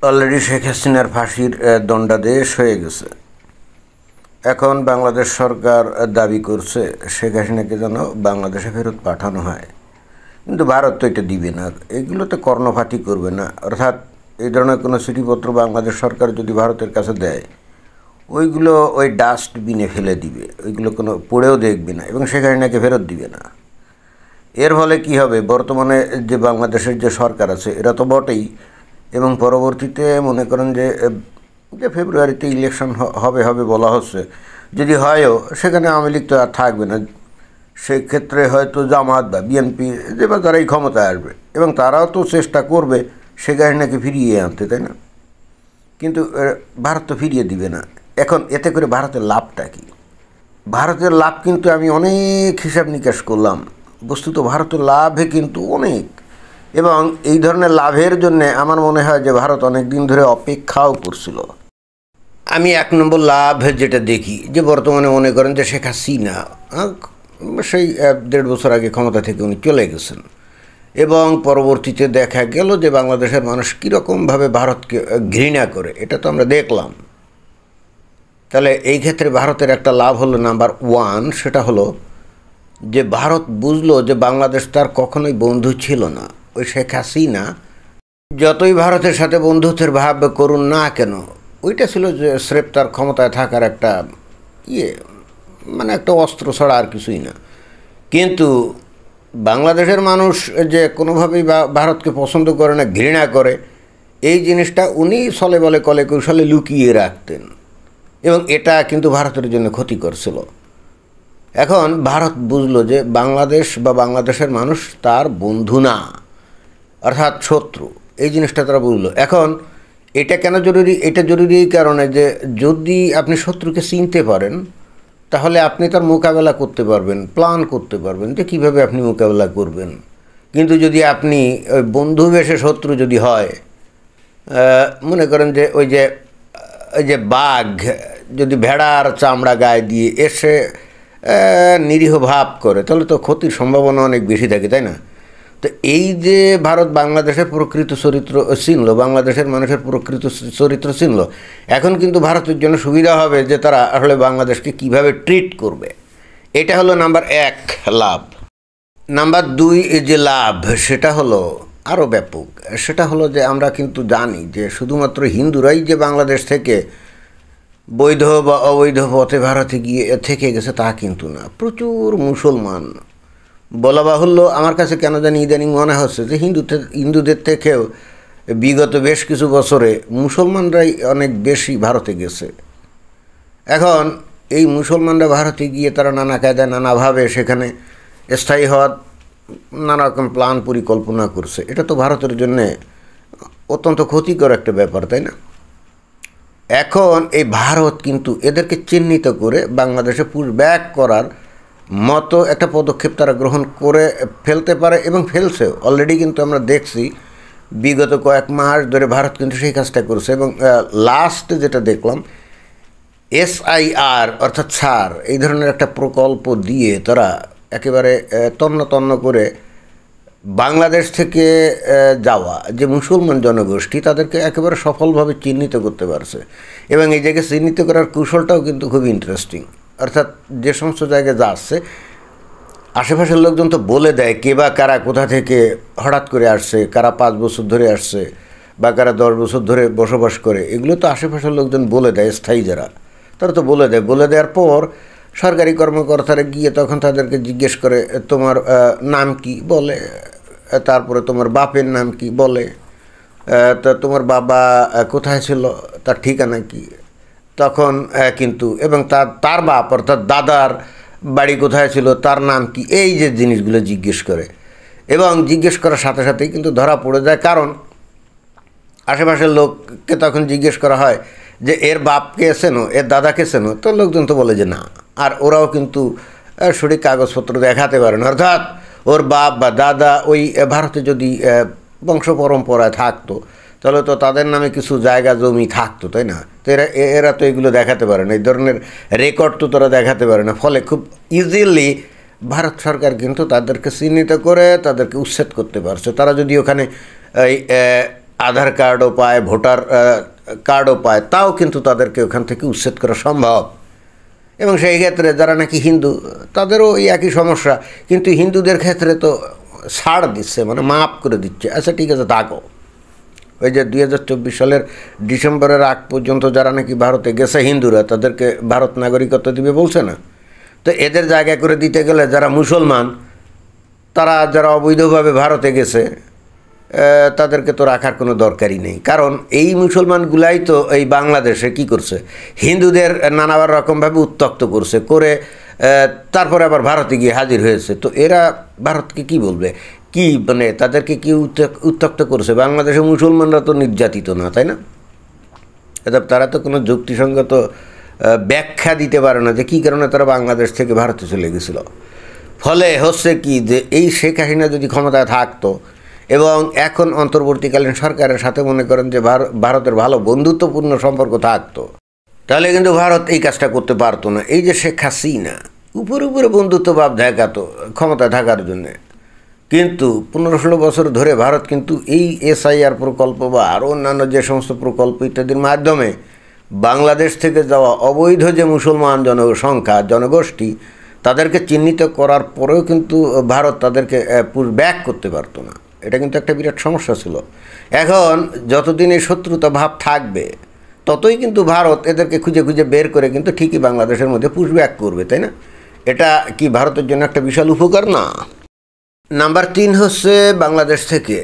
Already Sheikh হাসিনার ফাঁসির দণ্ডাদেশ হয়ে গেছে। এখন বাংলাদেশ সরকার দাবি করছে শেখ হাসিনাকে যেন বাংলাদেশে ফেরত পাঠানো হয়, কিন্তু ভারত তো এটা দিবে না, এগুলোতে কর্ণপাতই করবে না। অর্থাৎ এই ধরনের কোনো চিঠিপত্র বাংলাদেশ সরকার যদি ভারতের কাছে দেয়, ওইগুলো ওই ডাস্টবিনে ফেলে দিবে, ওইগুলো কোনো পড়েও দেখবে না এবং শেখ হাসিনাকে ফেরত দিবে না। এর ফলে কি হবে, বর্তমানে যে বাংলাদেশের যে সরকার আছে এরা তো বটেই, এবং পরবর্তীতে মনে করেন যে ফেব্রুয়ারিতে ইলেকশন হবে বলা হচ্ছে, যদি হয়ও সেখানে আওয়ামী লীগ তো আর থাকবে না, সেক্ষেত্রে হয়তো জামাত বা বিএনপি যে বা তারাই ক্ষমতায় আসবে এবং তারাও তো চেষ্টা করবে শেখ হাসিনাকে ফিরিয়ে আনতে, তাই না? কিন্তু ভারত তো ফিরিয়ে দিবে না। এখন এতে করে ভারতের লাভটা কি? ভারতের লাভ কিন্তু আমি অনেক হিসাব নিকাশ করলাম, বস্তুত ভারতের লাভে কিন্তু অনেক, এবং এই ধরনের লাভের জন্য আমার মনে হয় যে ভারত অনেক দিন ধরে অপেক্ষাও করছিল। আমি এক নম্বর লাভ যেটা দেখি, যে বর্তমানে মনে করেন যে শেখ হাসিনা সেই 1.5 বছর আগে ক্ষমতা থেকে উনি চলে গেছেন, এবং পরবর্তীতে দেখা গেল যে বাংলাদেশের মানুষ কীরকমভাবে ভারতকে ঘৃণা করে, এটা তো আমরা দেখলাম। তাহলে এই ক্ষেত্রে ভারতের একটা লাভ হলো নাম্বার 1, সেটা হলো যে ভারত বুঝলো যে বাংলাদেশ তার কখনোই বন্ধু ছিল না। ওই শেখ হাসিনা যতই ভারতের সাথে বন্ধুত্বের ভাব করুন না কেন, ওইটা ছিল যে স্রেফ তার ক্ষমতায় থাকার একটা মানে একটা অস্ত্র ছাড়া আর কিছুই না। কিন্তু বাংলাদেশের মানুষ যে কোনোভাবেই ভারতকে পছন্দ করে না, ঘৃণা করে, এই জিনিসটা উনি ছলে বলে কলে কৌশলে লুকিয়ে রাখতেন, এবং এটা কিন্তু ভারতের জন্য ক্ষতিকর ছিল। এখন ভারত বুঝলো যে বাংলাদেশ বা বাংলাদেশের মানুষ তার বন্ধু না, অর্থাৎ শত্রু, এই জিনিসটা তারা বুঝলো। এখন এটা কেন জরুরি? এটা জরুরি এই কারণে যে যদি আপনি শত্রুকে চিনতে পারেন তাহলে আপনি তার মোকাবেলা করতে পারবেন, প্ল্যান করতে পারবেন যে কীভাবে আপনি মোকাবেলা করবেন। কিন্তু যদি আপনি ওই বন্ধু বেশে শত্রু যদি হয়, মনে করেন যে ওই যে বাঘ যদি ভেড়ার চামড়া গায়ে দিয়ে এসে নিরীহ ভাব করে, তাহলে তো ক্ষতির সম্ভাবনা অনেক বেশি থাকে, তাই না? তো এই যে ভারত বাংলাদেশের প্রকৃত চরিত্র চিনল, বাংলাদেশের মানুষের প্রকৃত চরিত্র চিনল, এখন কিন্তু ভারতের জন্য সুবিধা হবে যে তারা আসলে বাংলাদেশকে কিভাবে ট্রিট করবে। এটা হলো নাম্বার 1 লাভ। নাম্বার 2 যে লাভ, সেটা হলো আরও ব্যাপক। সেটা হলো যে আমরা কিন্তু জানি যে শুধুমাত্র হিন্দুরাই যে বাংলাদেশ থেকে বৈধ বা অবৈধ পথে ভারতে গিয়ে থেকে গেছে তা কিন্তু না, প্রচুর মুসলমান। বলা বাহুল্য, আমার কাছে কেন জানি ইদানিং মনে হচ্ছে যে হিন্দুদের থেকেও বিগত বেশ কিছু বছরে মুসলমানরাই অনেক বেশি ভারতে গেছে। এখন এই মুসলমানরা ভারতে গিয়ে তারা নানা কায়দায় নানাভাবে সেখানে স্থায়ী হওয়ার নানা রকম প্ল্যান পরিকল্পনা করছে। এটা তো ভারতের জন্যে অত্যন্ত ক্ষতিকর একটা ব্যাপার, তাই না? এখন এই ভারত কিন্তু এদেরকে চিহ্নিত করে বাংলাদেশে পুশব্যাক করার মতো একটা পদক্ষেপ তারা গ্রহণ করে ফেলতে পারে, এবং ফেলছেও অলরেডি। কিন্তু আমরা দেখছি বিগত কয়েক মাস ধরে ভারত কিন্তু সেই কাজটা করছে, এবং লাস্ট যেটা দেখলাম SIR অর্থাৎ ছাড়, এই ধরনের একটা প্রকল্প দিয়ে তারা একেবারে তন্ন করে বাংলাদেশ থেকে যাওয়া যে মুসলমান জনগোষ্ঠী তাদেরকে একেবারে সফলভাবে চিহ্নিত করতে পারছে। এবং এই জায়গায় চিহ্নিত করার কৌশলটাও কিন্তু খুব ইন্টারেস্টিং। অর্থাৎ যে সমস্ত জায়গায় যাচ্ছে আশেপাশের লোকজন তো বলে দেয় কে বা কারা কোথা থেকে হঠাৎ করে আসছে, কারা 5 বছর ধরে আসছে বা কারা 10 বছর ধরে বসবাস করে, এগুলো তো আশেপাশের লোকজন বলে দেয়। স্থায়ী যারা তারা তো বলে দেওয়ার পর সরকারি কর্মকর্তারা গিয়ে তখন তাদেরকে জিজ্ঞেস করে তোমার নাম কি বলে, তারপরে তোমার বাপের নাম কি বলে, তা তোমার বাবা কোথায় ছিল, তার ঠিকানা কি, তখন কিন্তু এবং তার বাপ অর্থাৎ দাদার বাড়ি কোথায় ছিল, তার নাম কি, এই যে জিনিসগুলো জিজ্ঞেস করে। এবং জিজ্ঞেস করার সাথে সাথেই কিন্তু ধরা পড়ে যায়, কারণ আশেপাশের লোককে তখন জিজ্ঞেস করা হয় যে এর বাপকে চেনো, এর দাদাকে চেনো, তো লোকজন তো বলে যে না। আর ওরাও কিন্তু সঠিক কাগজপত্র দেখাতে পারে না, অর্থাৎ ওর বাপ বা দাদা ওই ভারতে যদি বংশ পরম্পরায় থাকতো তাহলে তো তাদের নামে কিছু জায়গা জমি থাকতো, তাই না? তো এরা তো এগুলো দেখাতে পারে না, এই ধরনের রেকর্ড তো তারা দেখাতে পারে না। ফলে খুব ইজিলি ভারত সরকার কিন্তু তাদেরকে চিহ্নিত করে তাদেরকে উচ্ছেদ করতে পারছে। তারা যদি ওখানে এই আধার কার্ডও পায়, ভোটার কার্ডও পায়, তাও কিন্তু তাদেরকে ওখান থেকে উচ্ছেদ করা সম্ভব। এবং সেই ক্ষেত্রে যারা নাকি হিন্দু, তাদেরও এই একই সমস্যা, কিন্তু হিন্দুদের ক্ষেত্রে তো ছাড় দিচ্ছে, মানে মাফ করে দিচ্ছে। আচ্ছা ঠিক আছে, থাকো। ওই যে 2024 সালের ডিসেম্বরের আগ পর্যন্ত যারা নাকি ভারতে গেছে হিন্দুরা, তাদেরকে ভারত নাগরিকত্ব দিবে বলছে না? তো এদের জায়গা করে দিতে গেলে যারা মুসলমান, তারা যারা অবৈধভাবে ভারতে গেছে, তাদেরকে তো রাখার কোনো দরকারই নেই। কারণ এই মুসলমানগুলাই তো এই বাংলাদেশে কি করছে, হিন্দুদের নানাবার রকমভাবে উত্ত্যক্ত করছে, করে তারপরে আবার ভারতে গিয়ে হাজির হয়েছে। তো এরা ভারতকে কি বলবে, কি মানে তাদেরকে কি উত্ত্যক্ত করছে? বাংলাদেশে মুসলমানরা তো নির্যাতিত না, তাই না? তারা তো কোনো যুক্তিসঙ্গত ব্যাখ্যা দিতে পারে না যে কী কারণে তারা বাংলাদেশ থেকে ভারতে চলে গেছিল। ফলে হচ্ছে কি, যে এই শেখ হাসিনা যদি ক্ষমতায় থাকতো এবং এখন অন্তর্বর্তীকালীন সরকারের সাথে মনে করেন যে ভারতের ভালো বন্ধুত্বপূর্ণ সম্পর্ক থাকতো, তাহলে কিন্তু ভারত এই কাজটা করতে পারতো না। এই যে শেখ হাসিনা উপরে উপরে বন্ধুত্বভাব দেখাতো ক্ষমতায় থাকার জন্যে, কিন্তু 15-16 বছর ধরে ভারত কিন্তু এই SIR প্রকল্প বা আরও অন্যান্য যে সমস্ত প্রকল্প ইত্যাদির মাধ্যমে বাংলাদেশ থেকে যাওয়া অবৈধ যে মুসলমান জনসংখ্যা, জনগোষ্ঠী, তাদেরকে চিহ্নিত করার পরেও কিন্তু ভারত তাদেরকে ব্যাক করতে পারতো না। এটা কিন্তু একটা বিরাট সমস্যা ছিল। এখন যতদিন এই শত্রুতা ভাব থাকবে, ততই কিন্তু ভারত এদেরকে খুঁজে খুঁজে বের করে কিন্তু ঠিকই বাংলাদেশের মধ্যে পুশব্যাক করবে, তাই না? এটা কি ভারতের জন্য একটা বিশাল উপকার না? নাম্বার 3 হচ্ছে, বাংলাদেশ থেকে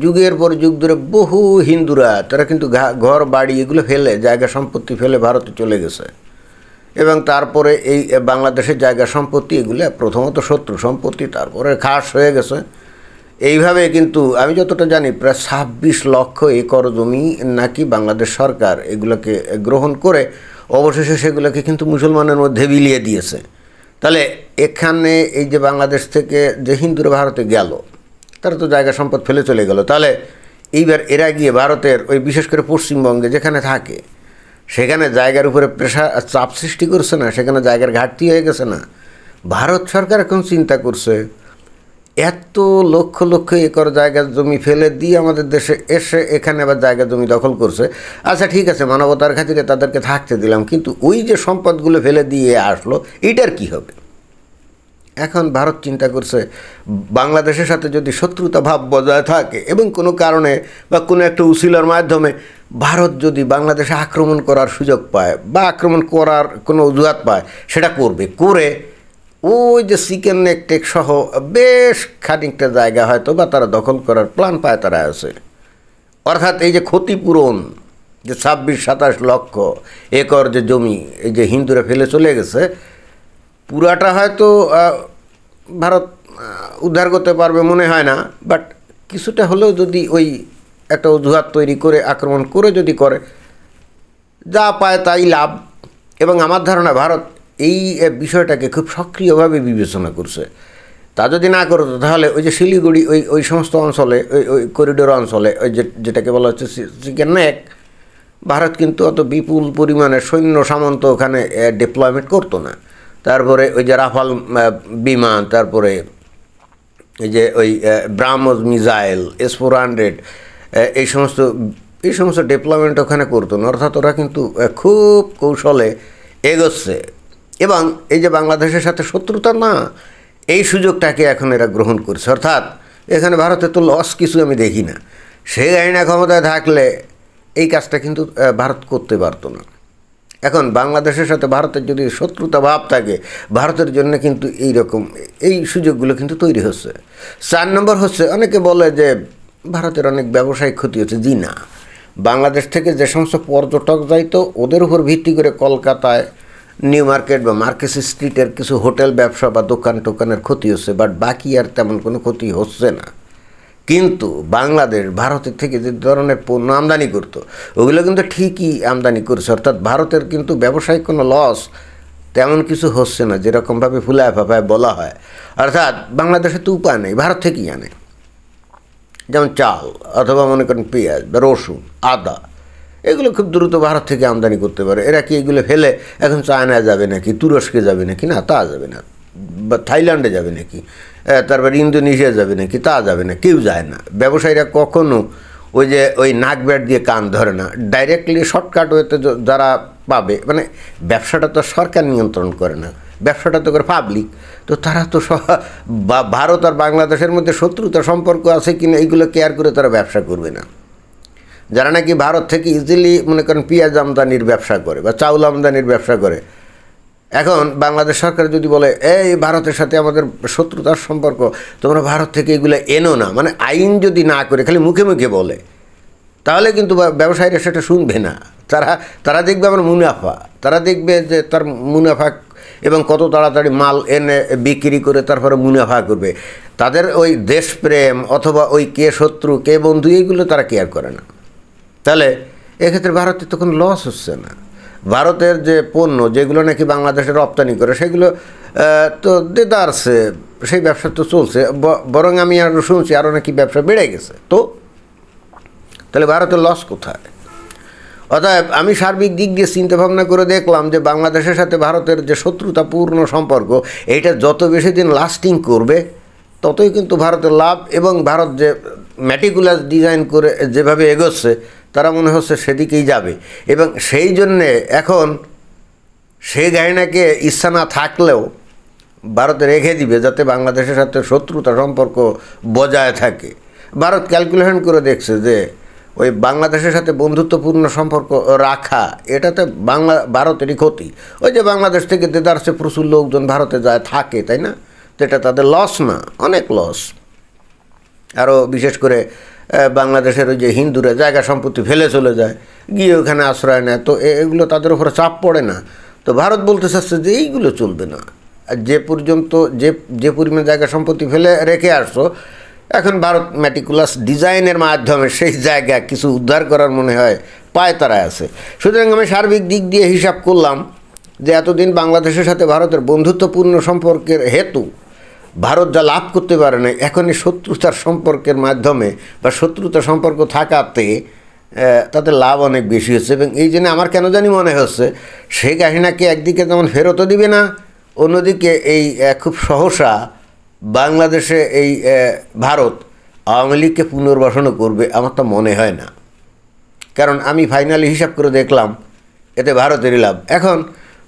যুগের পর যুগ ধরে বহু হিন্দুরা তারা কিন্তু ঘর বাড়ি এগুলো ফেলে, জায়গা সম্পত্তি ফেলে ভারতে চলে গেছে। এবং তারপরে এই বাংলাদেশের জায়গা সম্পত্তি এগুলো প্রথমত শত্রু সম্পত্তি, তারপরে খাস হয়ে গেছে। এইভাবে কিন্তু আমি যতটা জানি প্রায় 26 লক্ষ একর জমি নাকি বাংলাদেশ সরকার এগুলোকে গ্রহণ করে অবশেষে সেগুলোকে কিন্তু মুসলমানের মধ্যে বিলিয়ে দিয়েছে। তাহলে এখানে এই যে বাংলাদেশ থেকে যে হিন্দুরা ভারতে গেল, তারা তো জায়গা সম্পদ ফেলে চলে গেল। তাহলে এইবার এরা গিয়ে ভারতের ওই বিশেষ করে পশ্চিমবঙ্গে যেখানে থাকে, সেখানে জায়গার উপরে প্রেশার চাপ সৃষ্টি করছে না? সেখানে জায়গার ঘাটতি হয়ে গেছে না? ভারত সরকার এখন চিন্তা করছে, এত লক্ষ লক্ষ একর জায়গা জমি ফেলে দিয়ে আমাদের দেশে এসে এখানে আবার জায়গা জমি দখল করছে। আচ্ছা ঠিক আছে, মানবতার খাতিরে তাদেরকে থাকতে দিলাম, কিন্তু ওই যে সম্পদগুলো ফেলে দিয়ে আসলো, এইটার কি হবে? এখন ভারত চিন্তা করছে, বাংলাদেশের সাথে যদি শত্রুতা ভাব বজায় থাকে এবং কোনো কারণে বা কোনো একটা উসিলার মাধ্যমে ভারত যদি বাংলাদেশে আক্রমণ করার সুযোগ পায় বা আক্রমণ করার কোনো অজুহাত পায়, সেটা করবে। করে ওই যে চিকেন নেক টেক সহ বেশ খানিকটা জায়গা হয়তো বা তারা দখল করার প্ল্যান পায় তারা আছে। অর্থাৎ এই যে ক্ষতিপূরণ, যে 26-27 লক্ষ একর যে জমি এই যে হিন্দুরা ফেলে চলে গেছে, পুরাটা হয়তো ভারত উদ্ধার করতে পারবে মনে হয় না, বাট কিছুটা হলেও যদি ওই একটা অজুহাত তৈরি করে আক্রমণ করে যদি করে, যা পায় তাই লাভ। এবং আমার ধারণা ভারত এই বিষয়টাকে খুব সক্রিয়ভাবে বিবেচনা করছে। তা যদি না করতো তাহলে ওই যে শিলিগুড়ি ওই সমস্ত অঞ্চলে, ওই করিডোর অঞ্চলে, ওই যেটাকে বলা হচ্ছে চিকেন নেক, ভারত কিন্তু অত বিপুল পরিমাণে সৈন্য সামন্ত ওখানে ডিপ্লয়মেন্ট করতো না। তারপরে ওই যে রাফাল বিমান, তারপরে এই যে ওই ব্রাহ্মস মিসাইল, S-400, এই সমস্ত ডিপ্লয়মেন্ট ওখানে করতো না। অর্থাৎ ওরা কিন্তু খুব কৌশলে এগোচ্ছে। এবং এই যে বাংলাদেশের সাথে শত্রুতা না, এই সুযোগটাকে এখন এরা গ্রহণ করছে। অর্থাৎ এখানে ভারতের তো লস কিছু আমি দেখি না। সেই আইনা ক্ষমতায় থাকলে এই কাজটা কিন্তু ভারত করতে পারতো না। এখন বাংলাদেশের সাথে ভারতের যদি শত্রুতা ভাব থাকে, ভারতের জন্য কিন্তু এই সুযোগগুলো কিন্তু তৈরি হচ্ছে। 4 নম্বর হচ্ছে, অনেকে বলে যে ভারতের অনেক ব্যবসায়িক ক্ষতি হচ্ছে। জি না, বাংলাদেশ থেকে যে সমস্ত পর্যটক যাইতো ওদের উপর ভিত্তি করে কলকাতায় নিউ মার্কেট বা মার্কেট স্ট্রিটের কিছু হোটেল ব্যবসা বা দোকানের ক্ষতি হচ্ছে, বাট বাকি আর তেমন কোনো ক্ষতি হচ্ছে না। কিন্তু বাংলাদেশ ভারতের থেকে যে ধরনের পণ্য আমদানি করতো, ওগুলো কিন্তু ঠিকই আমদানি করছে। অর্থাৎ ভারতের কিন্তু ব্যবসায়িক কোনো লস তেমন কিছু হচ্ছে না, যেরকমভাবে ফুলায় ফাঁপায় বলা হয়। অর্থাৎ বাংলাদেশে তো উপায় নেই, ভারত থেকেই আনে। যেমন চাল অথবা মনে করেন পেঁয়াজ বা রসুন, আদা, এগুলো খুব দ্রুত ভারত থেকে আমদানি করতে পারে। এরা কি এগুলো ফেলে এখন চায়নায় যাবে নাকি, তুরস্কে যাবে নাকি? না, তা যাবে না। বা থাইল্যান্ডে যাবে নাকি, তারপর ইন্দোনেশিয়া যাবে নাকি? তা যাবে না, কেউ যায় না। ব্যবসায়ীরা কখনো ওই নাক ব্যাট দিয়ে কান ধরে না, ডাইরেক্টলি শর্টকাট ওয়েতে যারা পাবে, মানে ব্যবসাটা তো সরকার নিয়ন্ত্রণ করে না, ব্যবসাটা তো করে পাবলিক। তো তারা তো ভারত আর বাংলাদেশের মধ্যে শত্রুতা সম্পর্ক আছে কিনা এইগুলো কেয়ার করে তারা ব্যবসা করবে না। যারা নাকি ভারত থেকে ইজিলি মনে করেন পেঁয়াজ আমদানির ব্যবসা করে বা চাউল আমদানির ব্যবসা করে, এখন বাংলাদেশ সরকার যদি বলে এই ভারতের সাথে আমাদের শত্রুতার সম্পর্ক, তোমরা ভারত থেকে এগুলো এনো না, মানে আইন যদি না করে খালি মুখে মুখে বলে, তাহলে কিন্তু ব্যবসায়ীরা সেটা শুনবে না। তারা দেখবে আমার মুনাফা, তারা দেখবে যে তার মুনাফা এবং কত তাড়াতাড়ি মাল এনে বিক্রি করে তারপরে মুনাফা করবে। তাদের ওই দেশপ্রেম অথবা ওই কে শত্রু কে বন্ধু এইগুলো তারা কেয়ার করে না। তাহলে এক্ষেত্রে ভারতের তো কোনো লস হচ্ছে না। ভারতের যে পণ্য যেগুলো নাকি বাংলাদেশে রপ্তানি করে সেগুলো তো দেদারছে, সেই ব্যবসা তো চলছে, বরং আমি আরও শুনছি আরও নাকি ব্যবসা বেড়ে গেছে। তো তাহলে ভারতের লস কোথায়? অতএব আমি সার্বিক দিক দিয়ে চিন্তা ভাবনা করে দেখলাম যে বাংলাদেশের সাথে ভারতের যে শত্রুতাপূর্ণ সম্পর্ক, এইটা যত বেশি দিন লাস্টিং করবে ততই কিন্তু ভারতের লাভ। এবং ভারত যে ম্যাটিকুলাস ডিজাইন করে যেভাবে এগোচ্ছে, তারা মনে হচ্ছে সেদিকেই যাবে। এবং সেই জন্যে এখন সেই গাড়িটাকে ইচ্ছা না থাকলেও ভারতে রেখে দিবে যাতে বাংলাদেশের সাথে শত্রুতা সম্পর্ক বজায় থাকে। ভারত ক্যালকুলেশন করে দেখছে যে ওই বাংলাদেশের সাথে বন্ধুত্বপূর্ণ সম্পর্ক রাখা, এটাতে ভারতেরই ক্ষতি। ওই যে বাংলাদেশ থেকে দেদারসে প্রচুর লোকজন ভারতে যায় থাকে, তাই না? তো এটা তাদের লস না, অনেক লস। আরও বিশেষ করে বাংলাদেশের ওই যে হিন্দুরা জায়গা সম্পত্তি ফেলে চলে যায়, গিয়ে ওখানে আশ্রয় নেয়, তো এগুলো তাদের উপরে চাপ পড়ে না। তো ভারত বলতে চাচ্ছে যে এইগুলো চলবে না। যে পর্যন্ত যে পরিমাণ জায়গা সম্পত্তি ফেলে রেখে আসছো, এখন ভারত ম্যাটিকুলাস ডিজাইনের মাধ্যমে সেই জায়গা কিছু উদ্ধার করার মনে হয় পায়তারায় আছে। সুতরাং আমি সার্বিক দিক দিয়ে হিসাব করলাম যে এতদিন বাংলাদেশের সাথে ভারতের বন্ধুত্বপূর্ণ সম্পর্কের হেতু ভারত যা লাভ করতে পারে না, এখন এই শত্রুতার সম্পর্কের মাধ্যমে বা শত্রুতা সম্পর্ক থাকাতে তাদের লাভ অনেক বেশি হচ্ছে। এবং এই জন্য আমার কেন জানি মনে হচ্ছে শেখ হাসিনাকে একদিকে যেমন ফেরতও দিবে না, অন্যদিকে এই খুব সহসা বাংলাদেশে এই ভারত আওয়ামী লীগকে পুনর্বাসনও করবে আমার তো মনে হয় না। কারণ আমি ফাইনালি হিসাব করে দেখলাম এতে ভারতেরই লাভ। এখন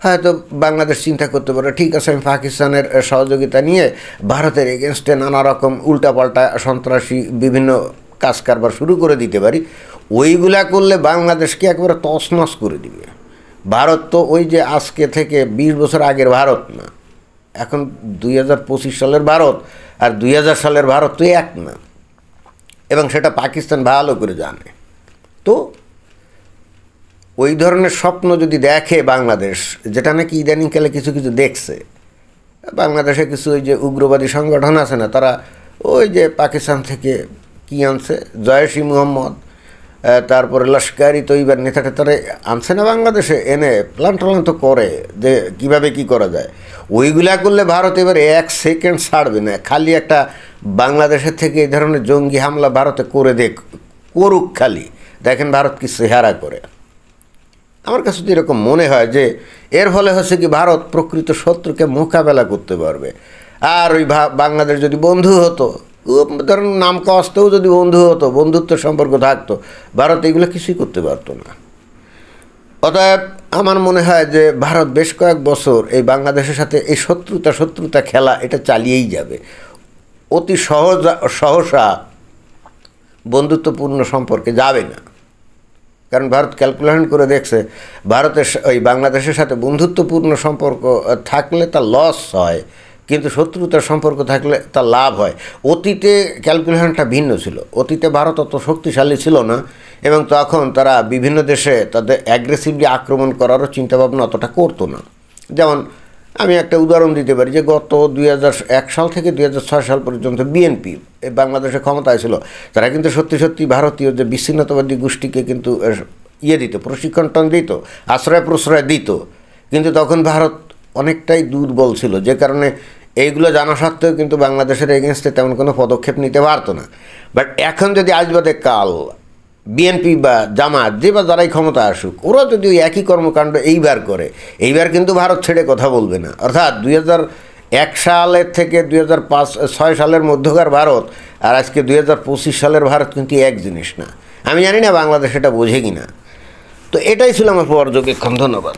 হয়তো বাংলাদেশ চিন্তা করতে পারে ঠিক আছে, আমি পাকিস্তানের সহযোগিতা নিয়ে ভারতের এগেনস্টে নানা রকম উল্টাপাল্টা সন্ত্রাসী বিভিন্ন কাজ কারবার শুরু করে দিতে পারি। ওইগুলা করলে বাংলাদেশকে একবারে তছনছ করে দিবে। ভারত তো ওই যে আজকে থেকে 20 বছর আগের ভারত না, এখন 2025 সালের ভারত আর 2000 সালের ভারত তো এক না, এবং সেটা পাকিস্তান ভালো করে জানে। তো ওই ধরনের স্বপ্ন যদি দেখে বাংলাদেশ, যেটা নাকি ইদানিংকালে কিছু কিছু দেখছে, বাংলাদেশে কিছু ওই যে উগ্রবাদী সংগঠন আছে না, তারা ওই যে পাকিস্তান থেকে কি আনছে, জয়শ-ই মুহাম্মদ, তারপরে লস্কর-ই তৈবার নেতাটা তারা আনছে না বাংলাদেশে, এনে প্ল্যান ট্যান তো করে যে কীভাবে কী করা যায়। ওইগুলা করলে ভারত এবার 1 সেকেন্ড ছাড়বে না। খালি একটা বাংলাদেশের থেকে এই ধরনের জঙ্গি হামলা ভারতে করে করুক, খালি দেখেন ভারত কি চেহারা করে। আমার কাছে তো এরকম মনে হয় যে এর ফলে হচ্ছে কি ভারত প্রকৃত শত্রুকে মোকাবেলা করতে পারবে। আর ওই বাংলাদেশ যদি বন্ধু হতো, ধরুন নাম কস্তেও যদি বন্ধু হতো, বন্ধুত্বের সম্পর্ক থাকতো, ভারত এগুলো কিছুই করতে পারতো না। অতএব আমার মনে হয় যে ভারত বেশ কয়েক বছর এই বাংলাদেশের সাথে এই শত্রুতা খেলা এটা চালিয়েই যাবে। অতি সহসা বন্ধুত্বপূর্ণ সম্পর্কে যাবে না। কারণ ভারত ক্যালকুলেশন করে দেখছে ভারতের ওই বাংলাদেশের সাথে বন্ধুত্বপূর্ণ সম্পর্ক থাকলে তার লস হয়, কিন্তু শত্রুতার সম্পর্ক থাকলে তার লাভ হয়। অতীতে ক্যালকুলেশনটা ভিন্ন ছিল। অতীতে ভারত অত শক্তিশালী ছিল না, এবং তখন তারা বিভিন্ন দেশে তাদের অ্যাগ্রেসিভলি আক্রমণ করারও চিন্তাভাবনা অতটা করতো না। যেমন আমি একটা উদাহরণ দিতে পারি যে গত 2001 সাল থেকে 2006 সাল পর্যন্ত বিএনপি বাংলাদেশে ক্ষমতায় ছিল। তারা কিন্তু সত্যি ভারতীয় যে বিচ্ছিন্নতাবাদী গোষ্ঠীকে কিন্তু দিত, প্রশিক্ষণ দিত, আশ্রয় প্রশ্রয় দিত। কিন্তু তখন ভারত অনেকটাই দুর্বল ছিল, যে কারণে এইগুলো জানা সত্ত্বেও কিন্তু বাংলাদেশের এগেনস্টে তেমন কোনো পদক্ষেপ নিতে পারতো না। বাট এখন যদি আজ বাদে কাল বিএনপি বা জামাত যে বা যারাই ক্ষমতা আসুক, ওরা যদি ওই একই কর্মকাণ্ড এইবার করে, এইবার কিন্তু ভারত ছেড়ে কথা বলবে না। অর্থাৎ 2001 সালের থেকে 2005-06 সালের মধ্যকার ভারত আর আজকে 2025 সালের ভারত কিন্তু এক জিনিস না। আমি জানি না বাংলাদেশ এটা বোঝে কি না। তো এটাই ছিল আমার পর্যবেক্ষণ। ধন্যবাদ।